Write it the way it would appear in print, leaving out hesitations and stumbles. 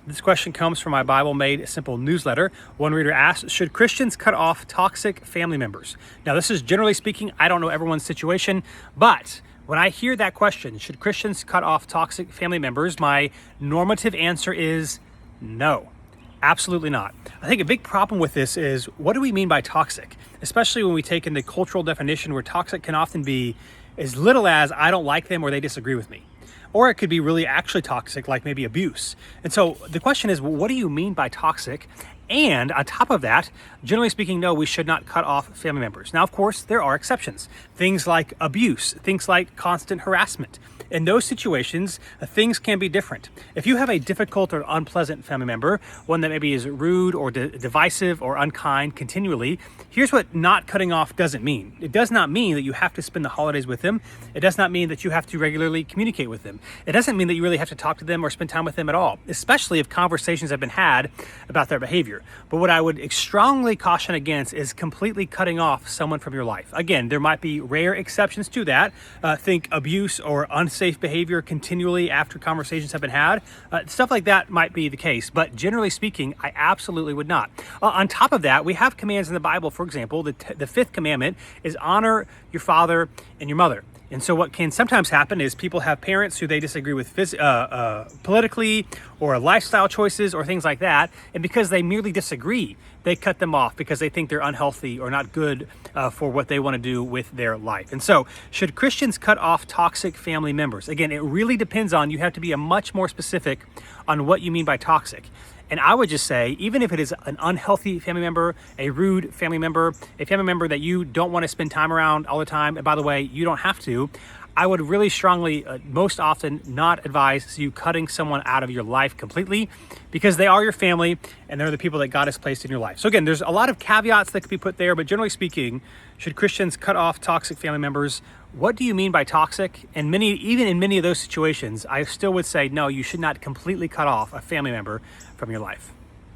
This question comes from my Bible Made Simple newsletter. One reader asked, should Christians cut off toxic family members? Now, this is generally speaking, I don't know everyone's situation, but when I hear that question, should Christians cut off toxic family members, my normative answer is no. Absolutely not. I think a big problem with this is, what do we mean by toxic? Especially when we take in the cultural definition, where toxic can often be as little as I don't like them or they disagree with me. Or it could be really actually toxic, like maybe abuse. And so the question is, well, what do you mean by toxic? And on top of that, generally speaking, no, we should not cut off family members. Now, of course, there are exceptions. Things like abuse, things like constant harassment. In those situations, things can be different. If you have a difficult or unpleasant family member, one that maybe is rude or divisive or unkind continually, here's what not cutting off doesn't mean. It does not mean that you have to spend the holidays with them. It does not mean that you have to regularly communicate with them. It doesn't mean that you really have to talk to them or spend time with them at all, especially if conversations have been had about their behavior. But what I would strongly caution against is completely cutting off someone from your life. Again, there might be rare exceptions to that. Think abuse or unsafe behavior continually after conversations have been had. Stuff like that might be the case, but generally speaking, I absolutely would not. On top of that, we have commands in the Bible. For example, the fifth commandment is honor your father and your mother. And so what can sometimes happen is people have parents who they disagree with politically or lifestyle choices or things like that. And because they merely disagree, they cut them off because they think they're unhealthy or not good for what they want to do with their life. And so should Christians cut off toxic family members? Again, it really depends on, you have to be a much more specific on what you mean by toxic. And I would just say, even if it is an unhealthy family member, a rude family member, a family member that you don't want to spend time around all the time, and by the way, you don't have to, I would really strongly, most often, not advise you cutting someone out of your life completely, because they are your family and they're the people that God has placed in your life. So again, there's a lot of caveats that could be put there, but generally speaking, should Christians cut off toxic family members? What do you mean by toxic? And even in many of those situations, I still would say, no, you should not completely cut off a family member from your life.